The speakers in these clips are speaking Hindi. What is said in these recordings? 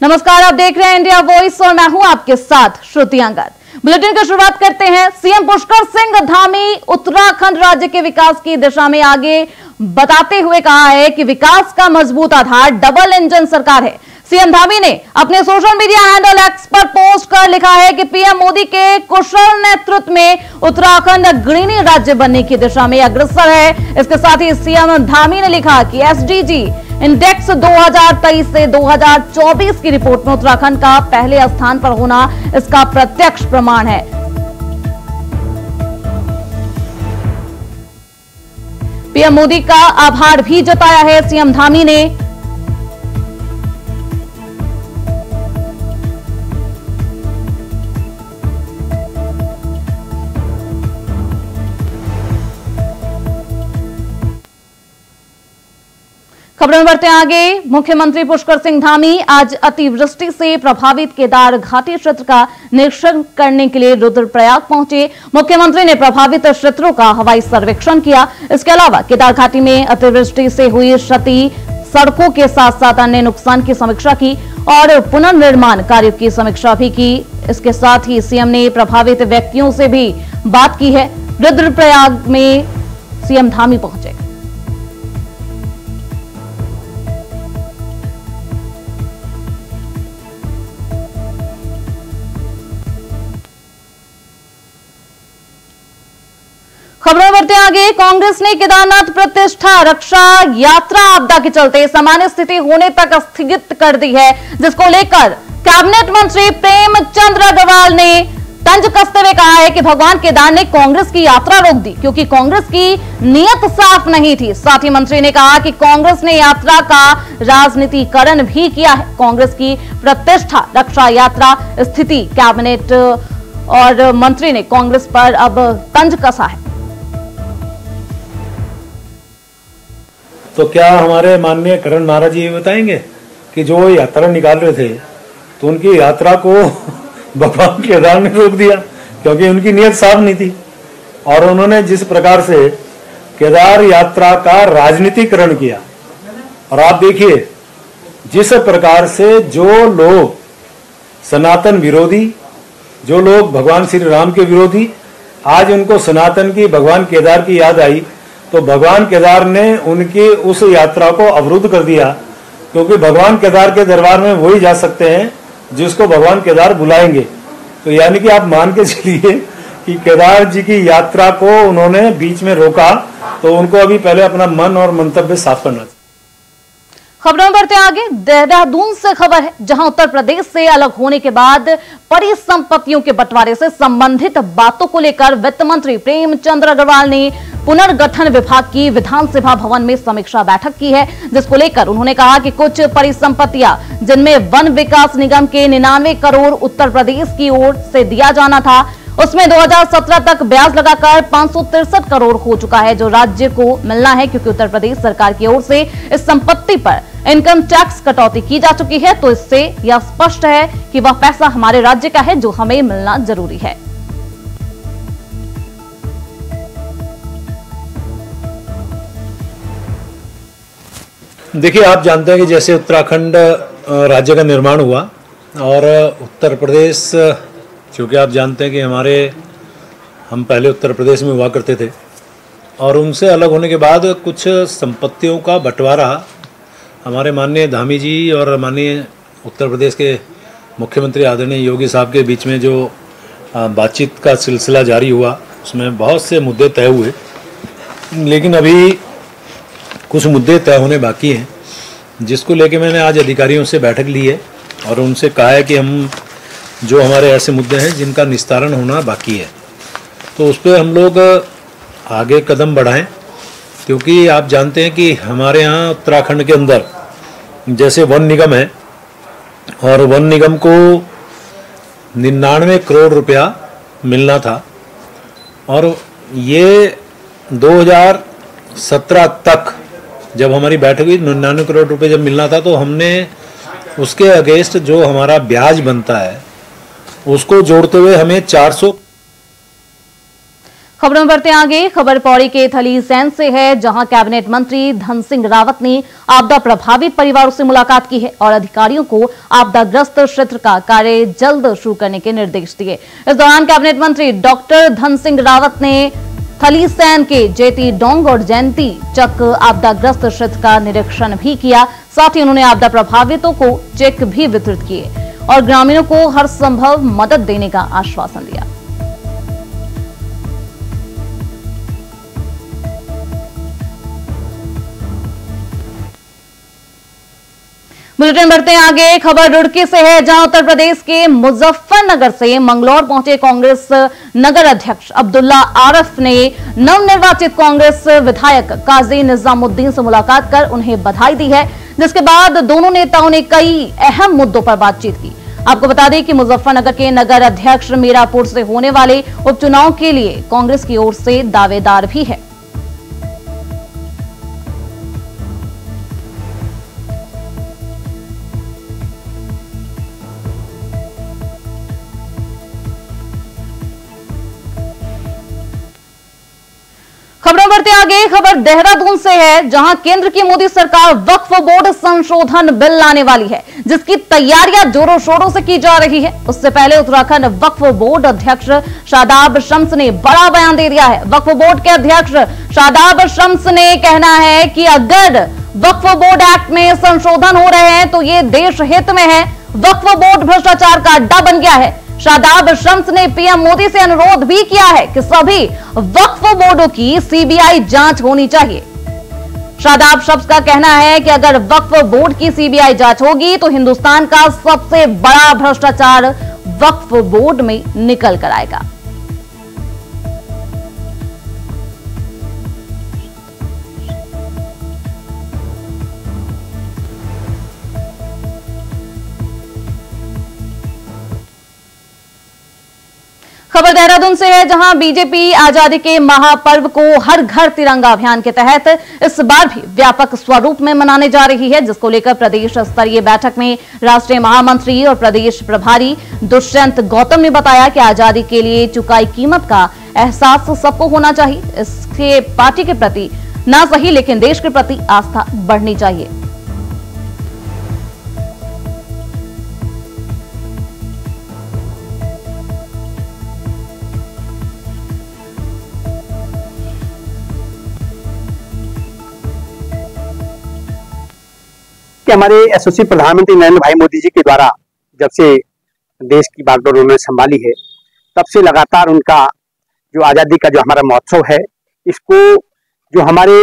नमस्कार, आप देख रहे हैं इंडिया वॉइस और मैं हूं आपके साथ श्रुति अंगद। बुलेटिन की शुरुआत करते हैं। सीएम पुष्कर सिंह धामी उत्तराखंड राज्य के विकास की दिशा में आगे बताते हुए कहा है कि विकास का मजबूत आधार डबल इंजन सरकार है। सीएम धामी ने अपने सोशल मीडिया हैंडल एक्स पर पोस्ट कर लिखा है कि पीएम मोदी के कुशल नेतृत्व में उत्तराखंड अग्रणी राज्य बनने की दिशा में अग्रसर है। इसके साथ ही सीएम धामी ने लिखा कि एसडीजी इंडेक्स 2023 से 2024 की रिपोर्ट में उत्तराखंड का पहले स्थान पर होना इसका प्रत्यक्ष प्रमाण है। पीएम मोदी का आभार भी जताया है सीएम धामी ने। खबरों में बढ़ते हैं आगे। मुख्यमंत्री पुष्कर सिंह धामी आज अतिवृष्टि से प्रभावित केदार घाटी क्षेत्र का निरीक्षण करने के लिए रुद्रप्रयाग पहुंचे। मुख्यमंत्री ने प्रभावित क्षेत्रों का हवाई सर्वेक्षण किया। इसके अलावा केदार घाटी में अतिवृष्टि से हुई क्षति, सड़कों के साथ साथ अन्य नुकसान की समीक्षा की और पुनर्निर्माण कार्यों की समीक्षा भी की। इसके साथ ही सीएम ने प्रभावित व्यक्तियों से भी बात की है। रुद्रप्रयाग में सीएम धामी पहुंचे। खबरों बढ़ते आगे। कांग्रेस ने केदारनाथ प्रतिष्ठा रक्षा यात्रा आपदा के चलते सामान्य स्थिति होने तक स्थगित कर दी है, जिसको लेकर कैबिनेट मंत्री प्रेमचंद अग्रवाल ने तंज कसते हुए कहा है कि भगवान केदार ने कांग्रेस की यात्रा रोक दी क्योंकि कांग्रेस की नीयत साफ नहीं थी। साथ ही मंत्री ने कहा कि कांग्रेस ने यात्रा का राजनीतिकरण भी किया है। कांग्रेस की प्रतिष्ठा रक्षा यात्रा स्थिति कैबिनेट और मंत्री ने कांग्रेस पर अब तंज कसा है। तो क्या हमारे माननीय करण महाराज जी ये बताएंगे कि जो यात्रा निकाल रहे थे तो उनकी यात्रा को भगवान केदार ने रोक दिया क्योंकि उनकी नीयत साफ नहीं थी, और उन्होंने जिस प्रकार से केदार यात्रा का राजनीतिकरण किया। और आप देखिए जिस प्रकार से जो लोग सनातन विरोधी, जो लोग भगवान श्री राम के विरोधी, आज उनको सनातन की भगवान केदार की याद आई तो भगवान केदार ने उनकी उस यात्रा को अवरुद्ध कर दिया, क्योंकि भगवान केदार के दरबार में वही जा सकते हैं जिसको भगवान केदार बुलाएंगे। तो यानी कि आप मान के चलिए कि केदार जी की यात्रा को उन्होंने बीच में रोका, तो उनको अभी पहले अपना मन और मंतव्य साफ करना चाहिए। खबरों में बढ़ते आगे। देहरादून से खबर है, जहां उत्तर प्रदेश से अलग होने के बाद परिसंपत्तियों के बंटवारे से संबंधित बातों को लेकर वित्त मंत्री प्रेमचंद अग्रवाल ने पुनर्गठन विभाग की विधानसभा भवन में समीक्षा बैठक की है, जिसको लेकर उन्होंने कहा कि कुछ परिसंपत्तियां जिनमें वन विकास निगम के 99 करोड़ उत्तर प्रदेश की ओर से दिया जाना था, उसमें 2017 तक ब्याज लगाकर 563 करोड़ हो चुका है, जो राज्य को मिलना है, क्योंकि उत्तर प्रदेश सरकार की ओर से इस संपत्ति पर इनकम टैक्स कटौती की जा चुकी है। तो इससे यह स्पष्ट है कि वह पैसा हमारे राज्य का है जो हमें मिलना जरूरी है। देखिए, आप जानते हैं कि जैसे उत्तराखंड राज्य का निर्माण हुआ और उत्तर प्रदेश, क्योंकि आप जानते हैं कि हम पहले उत्तर प्रदेश में हुआ करते थे और उनसे अलग होने के बाद कुछ संपत्तियों का बंटवारा हमारे माननीय धामी जी और माननीय उत्तर प्रदेश के मुख्यमंत्री आदरणीय योगी साहब के बीच में जो बातचीत का सिलसिला जारी हुआ, उसमें बहुत से मुद्दे तय हुए, लेकिन अभी कुछ मुद्दे तय होने बाकी हैं, जिसको लेके मैंने आज अधिकारियों से बैठक ली है और उनसे कहा है कि हम जो हमारे ऐसे मुद्दे हैं जिनका निस्तारण होना बाकी है, तो उस पर हम लोग आगे कदम बढ़ाएं। क्योंकि आप जानते हैं कि हमारे यहाँ उत्तराखंड के अंदर जैसे वन निगम है और वन निगम को 99 करोड़ रुपया मिलना था, और ये 2017 तक जब हमारी बैठक हुई 99 करोड़ रुपए जब मिलना था, तो हमने उसके अगेंस्ट जो हमारा ब्याज बनता है उसको जोड़ते हुए हमें 400। खबरों में बढ़ते आगे। खबर पौड़ी के थलीसैंण से है, जहां कैबिनेट मंत्री धन सिंह रावत ने आपदा प्रभावित परिवारों से मुलाकात की है और अधिकारियों को आपदाग्रस्त क्षेत्र का कार्य जल्द शुरू करने के निर्देश दिए। इस दौरान कैबिनेट मंत्री डॉक्टर धन सिंह रावत ने थलीसैंण के जेती डोंग और जयंती चक आपदाग्रस्त क्षेत्र का निरीक्षण भी किया। साथ ही उन्होंने आपदा प्रभावितों को चेक भी वितरित किए और ग्रामीणों को हर संभव मदद देने का आश्वासन दिया। बुलेटिन बढ़ते हैं आगे। खबर रुड़की से है, जहां उत्तर प्रदेश के मुजफ्फरनगर से मंगलौर पहुंचे कांग्रेस नगर अध्यक्ष अब्दुल्ला आरिफ ने नवनिर्वाचित कांग्रेस विधायक काजी निजामुद्दीन से मुलाकात कर उन्हें बधाई दी है, जिसके बाद दोनों नेताओं ने कई अहम मुद्दों पर बातचीत की। आपको बता दें कि मुजफ्फरनगर के नगर अध्यक्ष मीरापुर से होने वाले उपचुनाव के लिए कांग्रेस की ओर से दावेदार भी है। खबरों बढ़ते आगे। खबर देहरादून से है, जहां केंद्र की मोदी सरकार वक्फ बोर्ड संशोधन बिल लाने वाली है, जिसकी तैयारियां जोरों शोरों से की जा रही है। उससे पहले उत्तराखंड वक्फ बोर्ड अध्यक्ष शादाब शम्स ने बड़ा बयान दे दिया है। वक्फ बोर्ड के अध्यक्ष शादाब शम्स ने कहना है कि अगर वक्फ बोर्ड एक्ट में संशोधन हो रहे हैं तो ये देश हित में है। वक्फ बोर्ड भ्रष्टाचार का अड्डा बन गया है। शादाब शम्स ने पीएम मोदी से अनुरोध भी किया है कि सभी वक्फ बोर्डों की सीबीआई जांच होनी चाहिए। शादाब शम्स का कहना है कि अगर वक्फ बोर्ड की सीबीआई जांच होगी तो हिंदुस्तान का सबसे बड़ा भ्रष्टाचार वक्फ बोर्ड में निकल कर आएगा। खबर देहरादून से है, जहां बीजेपी आजादी के महापर्व को हर घर तिरंगा अभियान के तहत इस बार भी व्यापक स्वरूप में मनाने जा रही है, जिसको लेकर प्रदेश स्तरीय बैठक में राष्ट्रीय महामंत्री और प्रदेश प्रभारी दुष्यंत गौतम ने बताया कि आजादी के लिए चुकाई कीमत का एहसास सबको होना चाहिए। इसके पार्टी के प्रति ना सही लेकिन देश के प्रति आस्था बढ़नी चाहिए। कि हमारे यशस्वी प्रधानमंत्री नरेंद्र भाई मोदी जी के द्वारा जब से देश की बागडोर उन्होंने संभाली है, तब से लगातार उनका जो आज़ादी का जो हमारा महोत्सव है, इसको जो हमारे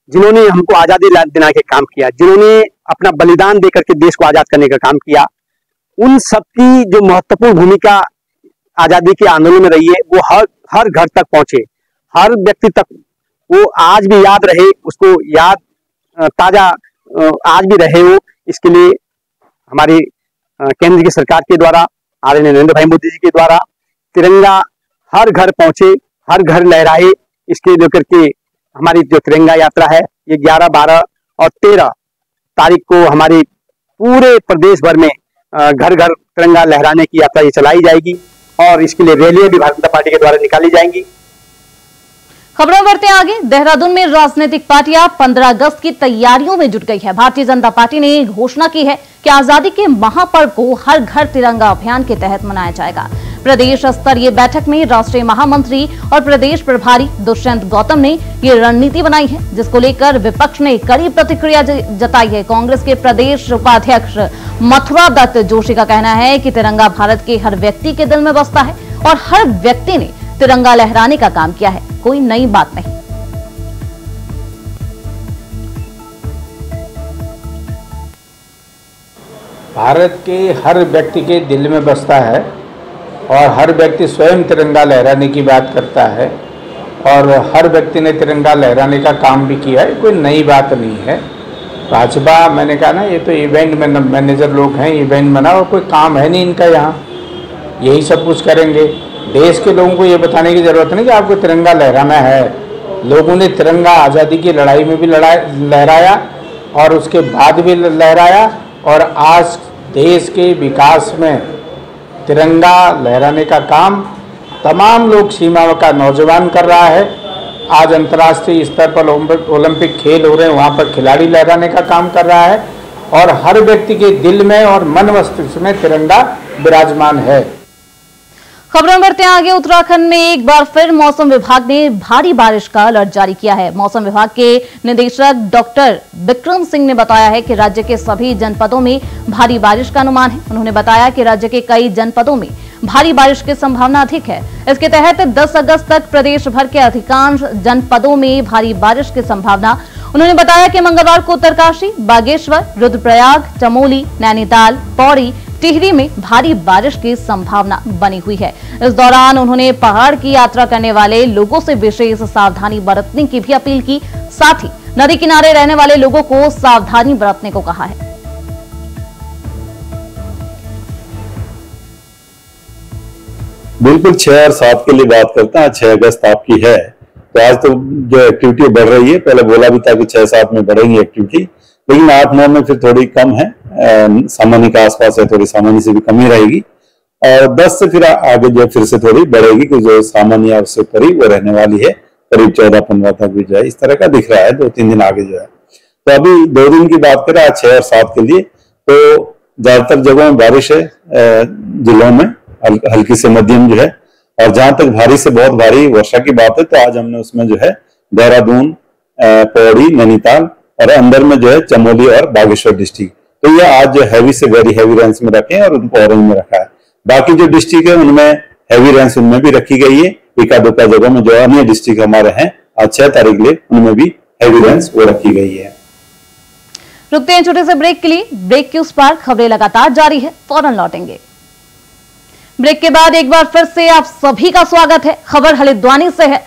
जिन्होंने हमको आज़ादी दिलाने के काम किया, जिन्होंने अपना बलिदान देकर के देश को आज़ाद करने का काम किया, उन सबकी जो महत्वपूर्ण भूमिका आज़ादी के आंदोलन में रही है, वो हर घर तक पहुंचे, हर व्यक्ति तक वो आज भी याद रहे, उसको याद ताजा आज भी रहे हो। इसके लिए हमारी केंद्र की सरकार के द्वारा, आदरणीय नरेंद्र भाई मोदी जी के द्वारा तिरंगा हर घर पहुंचे, हर घर लहराए, इसके लेकर के हमारी जो तिरंगा यात्रा है, ये 11, 12 और 13 तारीख को हमारी पूरे प्रदेश भर में घर घर तिरंगा लहराने की यात्रा ये चलाई जाएगी और इसके लिए रैलियां भी भारतीय जनता पार्टी के द्वारा निकाली जाएंगी। खबरों बढ़ते आगे। देहरादून में राजनीतिक पार्टियां 15 अगस्त की तैयारियों में जुट गई है। भारतीय जनता पार्टी ने घोषणा की है कि आजादी के महापर्व को हर घर तिरंगा अभियान के तहत मनाया जाएगा। प्रदेश स्तरीय बैठक में राष्ट्रीय महामंत्री और प्रदेश प्रभारी दुष्यंत गौतम ने ये रणनीति बनाई है, जिसको लेकर विपक्ष ने कड़ी प्रतिक्रिया जताई है। कांग्रेस के प्रदेश उपाध्यक्ष मथुरा दत्त जोशी का कहना है कि तिरंगा भारत के हर व्यक्ति के दिल में बसता है और हर व्यक्ति ने तिरंगा लहराने का काम किया है, कोई नई बात नहीं। भारत के हर व्यक्ति के दिल में बसता है और हर व्यक्ति स्वयं तिरंगा लहराने की बात करता है और हर व्यक्ति ने तिरंगा लहराने का काम भी किया है, कोई नई बात नहीं है। भाजपा, मैंने कहा ना, ये तो इवेंट मैनेजर लोग हैं, इवेंट बना और कोई काम है नहीं इनका, यहाँ यही सब कुछ करेंगे। देश के लोगों को ये बताने की ज़रूरत नहीं कि आपको तिरंगा लहराना है। लोगों ने तिरंगा आज़ादी की लड़ाई में भी लहराया और उसके बाद भी लहराया और आज देश के विकास में तिरंगा लहराने का काम तमाम लोग सीमा का नौजवान कर रहा है। आज अंतर्राष्ट्रीय स्तर पर ओलंपिक खेल हो रहे हैं, वहाँ पर खिलाड़ी लहराने का काम कर रहा है और हर व्यक्ति के दिल में और मन मस्तिष्क में तिरंगा विराजमान है। खबरों बढ़ते हैं आगे। उत्तराखंड में एक बार फिर मौसम विभाग ने भारी बारिश का अलर्ट जारी किया है। मौसम विभाग के निदेशक डॉक्टर विक्रम सिंह ने बताया है कि राज्य के सभी जनपदों में भारी बारिश का अनुमान है। उन्होंने बताया कि राज्य के कई जनपदों में भारी बारिश की संभावना अधिक है। इसके तहत 10 अगस्त तक प्रदेश भर के अधिकांश जनपदों में भारी बारिश की संभावना। उन्होंने बताया कि मंगलवार को उत्तरकाशी, बागेश्वर, रुद्रप्रयाग, चमोली, नैनीताल, पौड़ी, टिहरी में भारी बारिश की संभावना बनी हुई है। इस दौरान उन्होंने पहाड़ की यात्रा करने वाले लोगों से विशेष सावधानी बरतने की भी अपील की। साथ ही नदी किनारे रहने वाले लोगों को सावधानी बरतने को कहा है। बिल्कुल 6 और 7 के लिए बात करते हैं। 6 अगस्त आपकी है, तो आज तो जो एक्टिविटी बढ़ रही है, पहले बोला भी था कि 6-7 में बढ़ेगी एक्टिविटी, लेकिन 8-9 में फिर थोड़ी कम है, सामान्य के आसपास है, थोड़ी सामान्य से भी कम ही रहेगी। और 10 से फिर आगे जो फिर से थोड़ी बढ़ेगी, कि जो सामान्य उससे करीब वो रहने वाली है, करीब 14-15 तक भी जो है इस तरह का दिख रहा है 2-3 दिन आगे जो है। तो अभी 2 दिन की बात करें आज 6 और 7 के लिए, तो ज्यादातर जगहों में बारिश है, जिलों में हल्की से मध्यम जो है, और जहां तक भारी से बहुत भारी वर्षा की बात है तो आज हमने उसमें जो है देहरादून, पौड़ी, नैनीताल और अंदर में जो है चमोली और बागेश्वर डिस्ट्रिक्ट, तो ये आज जो हैवी से वेरी हैवी रेंज में रखे हैं और उनको ऑरेंज में रखा है। बाकी जो डिस्ट्रिक्ट है उनमें हैवी रेंज उनमें भी रखी गई है। एका दुका जगह में जो अन्य डिस्ट्रिक्ट हमारे हैं आज 6 तारीख लिए उनमें भी हैवी रेंज वो रखी गई है। रुकते हैं छोटे से ब्रेक के लिए। ब्रेक के उस पार खबरें लगातार जारी है, फौरन लौटेंगे। ब्रेक के बाद एक बार फिर से आप सभी का स्वागत है। खबर हल्द्वानी से है,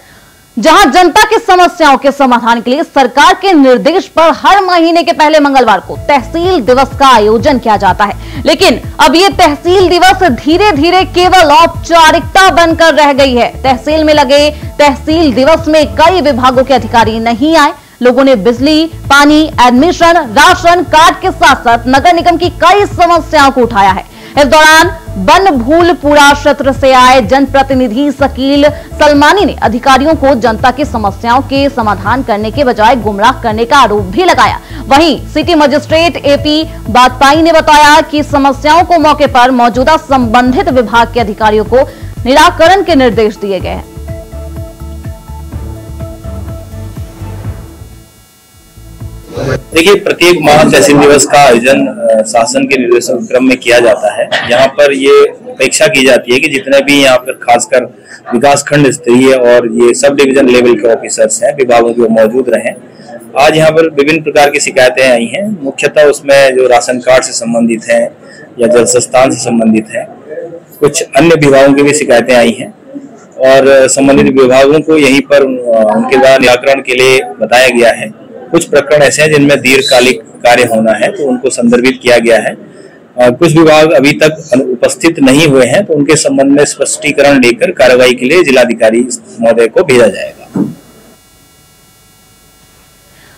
जहां जनता की समस्याओं के समाधान के लिए सरकार के निर्देश पर हर महीने के पहले मंगलवार को तहसील दिवस का आयोजन किया जाता है। लेकिन अब ये तहसील दिवस धीरे धीरे केवल औपचारिकता बनकर रह गई है। तहसील में लगे तहसील दिवस में कई विभागों के अधिकारी नहीं आए। लोगों ने बिजली, पानी, एडमिशन, राशन कार्ड के साथ साथ नगर निगम की कई समस्याओं को उठाया है। इस दौरान बनभूलपुरा क्षेत्र से आए जनप्रतिनिधि शकील सलमानी ने अधिकारियों को जनता की समस्याओं के समाधान करने के बजाय गुमराह करने का आरोप भी लगाया। वहीं सिटी मजिस्ट्रेट एपी बाजपाई ने बताया कि समस्याओं को मौके पर मौजूदा संबंधित विभाग के अधिकारियों को निराकरण के निर्देश दिए गए हैं। देखिए, प्रत्येक माह तहसील दिवस का आयोजन शासन के निर्देशों के क्रम में किया जाता है। यहाँ पर ये अपेक्षा की जाती है कि जितने भी यहाँ पर खासकर विकास खंड स्तरीय और ये सब डिवीजन लेवल के ऑफिसर्स हैं विभागों के मौजूद रहें। आज यहाँ पर विभिन्न प्रकार की शिकायतें आई हैं, मुख्यतः उसमें जो राशन कार्ड से संबंधित हैं या जल संस्थान से संबंधित हैं, कुछ अन्य विभागों की भी शिकायतें आई हैं और संबंधित विभागों को यहीं पर उनके द्वारा निराकरण के लिए बताया गया है। कुछ प्रकरण ऐसे हैं जिनमें दीर्घकालिक कार्य होना है तो उनको संदर्भित किया गया है। कुछ विभाग अभी तक उपस्थित नहीं हुए हैं तो उनके संबंध में स्पष्टीकरण लेकर कार्रवाई के लिए जिलाधिकारी महोदय को भेजा जाएगा।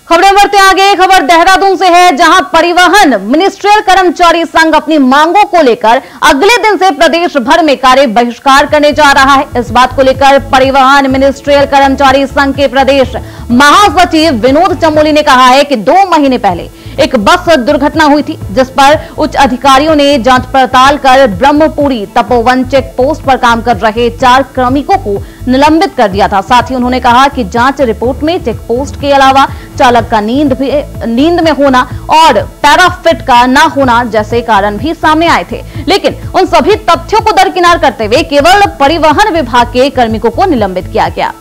खबरें बढ़ते आगे। खबर देहरादून से है, जहां परिवहन मिनिस्ट्रियल कर्मचारी संघ अपनी मांगों को लेकर अगले दिन से प्रदेश भर में कार्य बहिष्कार करने जा रहा है। इस बात को लेकर परिवहन मिनिस्ट्रियल कर्मचारी संघ के प्रदेश महासचिव विनोद चमोली ने कहा है कि 2 महीने पहले एक बस दुर्घटना हुई थी, जिस पर उच्च अधिकारियों ने जांच पड़ताल कर ब्रह्मपुरी तपोवन चेक पोस्ट पर काम कर रहे 4 कार्मिकों को निलंबित कर दिया था। साथ ही उन्होंने कहा कि जांच रिपोर्ट में चेक पोस्ट के अलावा चालक का नींद में होना और पैराफिट का न होना जैसे कारण भी सामने आए थे, लेकिन उन सभी तथ्यों को दरकिनार करते हुए केवल परिवहन विभाग के कार्मिकों को निलंबित किया गया।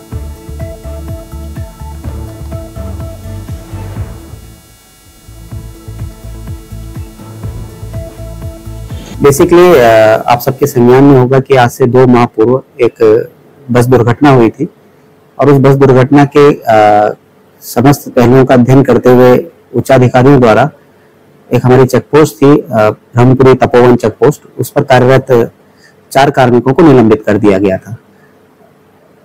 बेसिकली आप सबके संज्ञान में होगा कि आज से 2 माह पूर्व एक बस दुर्घटना हुई थी और उस बस दुर्घटना के समस्त पहलुओं का अध्ययन करते हुए उच्चाधिकारियों द्वारा एक हमारी चेक पोस्ट थी ब्रह्मपुरी तपोवन चेक पोस्ट, उस पर कार्यरत 4 कार्मिकों को निलंबित कर दिया गया था।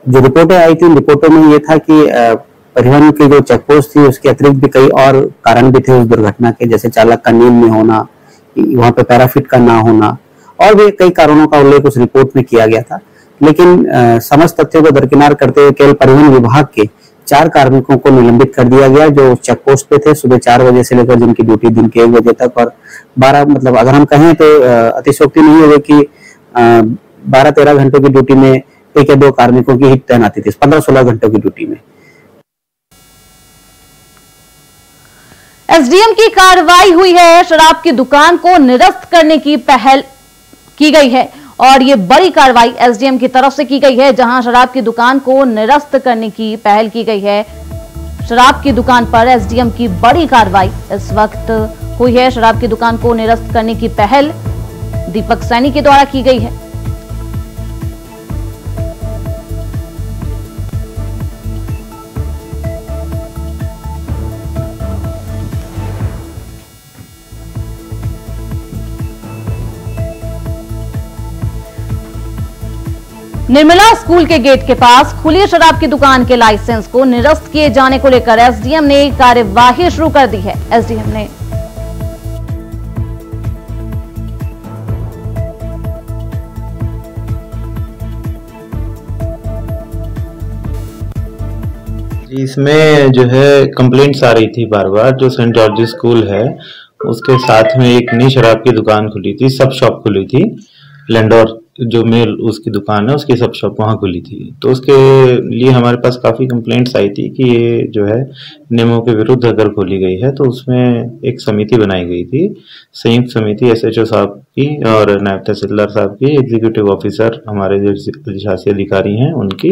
जो रिपोर्टें आई थी उन रिपोर्टों में ये था कि परिवहन की जो चेक पोस्ट थी उसके अतिरिक्त भी कई और कारण भी थे उस दुर्घटना के, जैसे चालक का नींद में होना, वहां पे पैराफिट का ना होना और भी कई कारणों का उल्लेख उस रिपोर्ट में किया गया था। लेकिन समस्त तथ्यों को दरकिनार करते हुए केवल परिवहन विभाग के 4 कार्मिकों को निलंबित कर दिया गया, जो चेक पोस्ट पे थे सुबह 4 बजे से लेकर जिनकी ड्यूटी दिन के 1 बजे तक, और 12 मतलब अगर हम कहें तो अतिशयोक्ति नहीं होगी कि 12-13 घंटों की ड्यूटी में 1 या 2 कार्मिकों की ही तैनाती थी 15-16 घंटों की ड्यूटी में। एसडीएम की कार्रवाई हुई है। शराब की दुकान को निरस्त करने की पहल की गई है और ये बड़ी कार्रवाई एसडीएम की तरफ से की गई है, जहां शराब की दुकान को निरस्त करने की पहल की गई है। शराब की दुकान पर एसडीएम की बड़ी कार्रवाई इस वक्त हुई है। शराब की दुकान को निरस्त करने की पहल दीपक सैनी के द्वारा की गई है। निर्मला स्कूल के गेट के पास खुली शराब की दुकान के लाइसेंस को निरस्त किए जाने को लेकर एसडीएम ने कार्यवाही शुरू कर दी है। एसडीएम ने इसमें जो है कंप्लेंट्स आ रही थी बार बार। जो सेंट जॉर्ज स्कूल है उसके साथ में एक नई शराब की दुकान खुली थी, सब शॉप खुली थी, लैंडोर जो मेल उसकी दुकान है उसकी सब शॉप वहाँ खुली थी। तो उसके लिए हमारे पास काफ़ी कंप्लेंट्स आई थी कि ये जो है नियमों के विरुद्ध अगर खोली गई है, तो उसमें एक समिति बनाई गई थी, संयुक्त समिति एसएचओ साहब की और नायब तहसीलदार साहब की, एग्जीक्यूटिव ऑफिसर हमारे जो अधिशासी अधिकारी हैं उनकी,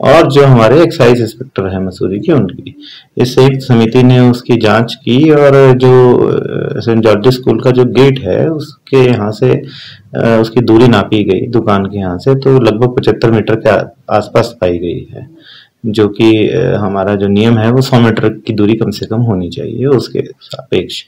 और जो हमारे एक्साइज इंस्पेक्टर है मसूरी की उनकी। इस संयुक्त समिति ने उसकी जांच की और जो सेंट जॉर्ज स्कूल का जो गेट है उसके यहाँ से उसकी दूरी नापी गई दुकान के यहाँ से, तो लगभग 75 मीटर के आसपास पाई गई है, जो कि हमारा जो नियम है वो 100 मीटर की दूरी कम से कम होनी चाहिए उसके सापेक्ष।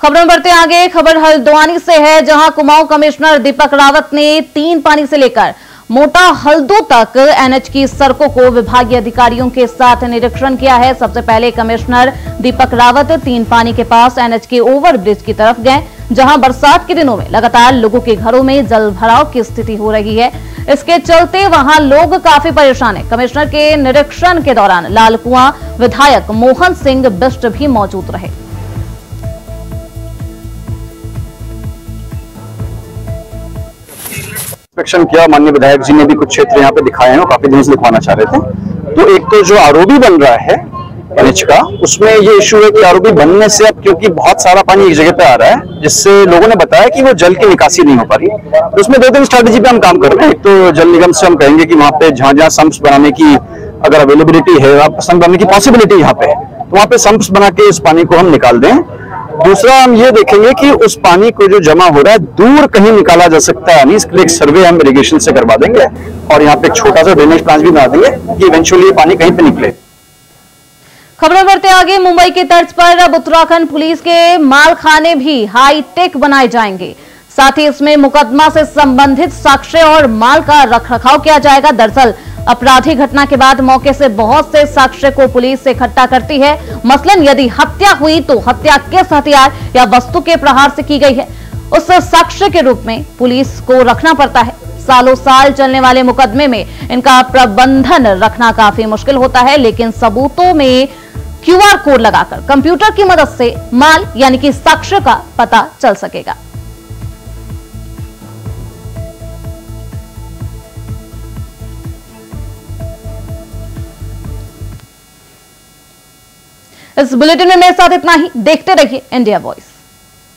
खबरों बढ़ते आगे। खबर हल्द्वानी से है, जहां कुमाऊं कमिश्नर दीपक रावत ने 3 पानी से लेकर मोटा हल्दू तक एनएच की सड़कों को विभागीय अधिकारियों के साथ निरीक्षण किया है। सबसे पहले कमिश्नर दीपक रावत 3 पानी के पास एनएच के ओवरब्रिज की तरफ गए, जहां बरसात के दिनों में लगातार लोगों के घरों में जल भराव की स्थिति हो रही है। इसके चलते वहां लोग काफी परेशान है। कमिश्नर के निरीक्षण के दौरान लालकुआं विधायक मोहन सिंह बिष्ट भी मौजूद रहे। इंस्पेक्शन किया, माननीय विधायक जी ने भी कुछ क्षेत्र यहाँ पे दिखाए हैं, काफी दिनों से दिखवाना चाह रहे थे। तो एक तो जो आरओबी बन रहा है एनएच का, उसमें ये इशू है कि आरओबी बनने से अब क्योंकि बहुत सारा पानी एक जगह पे आ रहा है, जिससे लोगों ने बताया कि वो जल की निकासी नहीं हो पा रही। तो उसमें 2-3 स्ट्रैटेजी पे हम काम कर रहे हैं। एक तो जल निगम से हम कहेंगे कि वहाँ पे जहाँ सम्प्स बनाने की अगर अवेलेबिलिटी है, सम्प बनाने की पॉसिबिलिटी यहाँ पे है, तो वहाँ पे सम्प्स बना के इस पानी को हम निकाल दें। दूसरा हम ये देखेंगे कि उस पानी को जो जमा हो रहा है दूर कहीं निकाला जा सकता है नहीं, इसके लिए एक सर्वे हम इरिगेशन से करवा देंगे और यहाँ पे एक छोटा सा ड्रेनेज प्लान भी बना देंगे कि इवेंचुअली ये पानी कहीं पे निकले। खबरें बढ़ते आगे। मुंबई की तर्ज पर अब उत्तराखंड पुलिस के मालखाने भी हाईटेक बनाए जाएंगे। साथ ही इसमें मुकदमा से संबंधित साक्ष्य और माल का रखरखाव किया जाएगा। दरअसल अपराधी घटना के बाद मौके से बहुत से साक्ष्य को पुलिस इकट्ठा करती है। मसलन यदि हत्या हुई तो हत्या किस हथियार या वस्तु के प्रहार से की गई है, उस साक्ष्य के रूप में पुलिस को रखना पड़ता है। सालों साल चलने वाले मुकदमे में इनका प्रबंधन रखना काफी मुश्किल होता है, लेकिन सबूतों में क्यूआर कोड लगाकर कंप्यूटर की मदद से माल यानी कि साक्ष्य का पता चल सकेगा। इस बुलेटिन में मेरे साथ इतना ही। देखते रहिए इंडिया वॉइस।